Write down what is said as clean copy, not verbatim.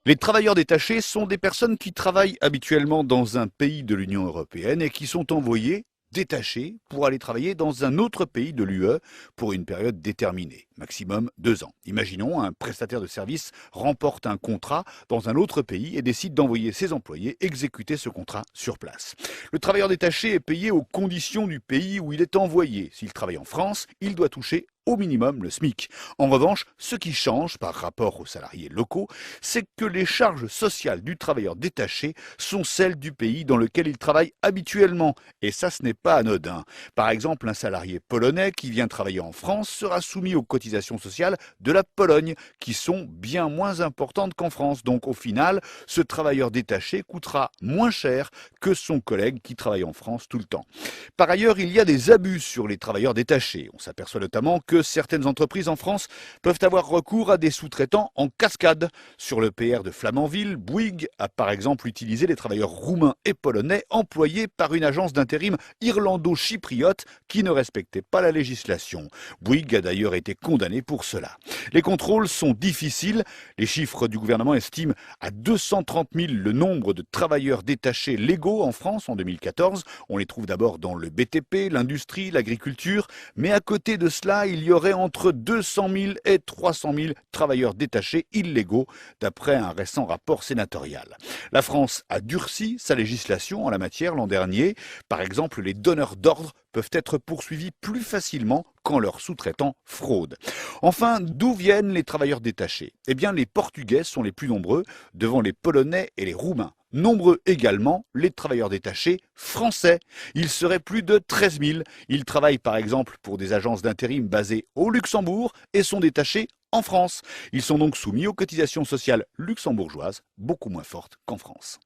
Les travailleurs détachés sont des personnes qui travaillent habituellement dans un pays de l'Union européenne et qui sont envoyées détachés pour aller travailler dans un autre pays de l'UE pour une période déterminée, maximum 2 ans. Imaginons un prestataire de service remporte un contrat dans un autre pays et décide d'envoyer ses employés exécuter ce contrat sur place. Le travailleur détaché est payé aux conditions du pays où il est envoyé. S'il travaille en France, il doit toucher au minimum le SMIC. En revanche, ce qui change par rapport aux salariés locaux, c'est que les charges sociales du travailleur détaché sont celles du pays dans lequel il travaille habituellement. Et ça, ce n'est pas anodin. Par exemple, un salarié polonais qui vient travailler en France sera soumis aux cotisations sociales de la Pologne, qui sont bien moins importantes qu'en France. Donc au final, ce travailleur détaché coûtera moins cher que son collègue qui travaille en France tout le temps. Par ailleurs, il y a des abus sur les travailleurs détachés. On s'aperçoit notamment que certaines entreprises en France peuvent avoir recours à des sous-traitants en cascade. Sur le PR de Flamanville, Bouygues a par exemple utilisé les travailleurs roumains et polonais employés par une agence d'intérim irlando-chypriote qui ne respectait pas la législation. Bouygues a d'ailleurs été condamné pour cela. Les contrôles sont difficiles. Les chiffres du gouvernement estiment à 230 000 le nombre de travailleurs détachés légaux en France en 2014. On les trouve d'abord dans le BTP, l'industrie, l'agriculture, mais à côté de cela, il y aurait entre 200 000 et 300 000 travailleurs détachés illégaux, d'après un récent rapport sénatorial. La France a durci sa législation en la matière l'an dernier. Par exemple, les donneurs d'ordre peuvent être poursuivis plus facilement quand leurs sous-traitants fraudent. Enfin, d'où viennent les travailleurs détachés? Eh bien, les Portugais sont les plus nombreux, devant les Polonais et les Roumains. Nombreux également les travailleurs détachés français. Ils seraient plus de 13 000. Ils travaillent par exemple pour des agences d'intérim basées au Luxembourg et sont détachés en France. Ils sont donc soumis aux cotisations sociales luxembourgeoises, beaucoup moins fortes qu'en France.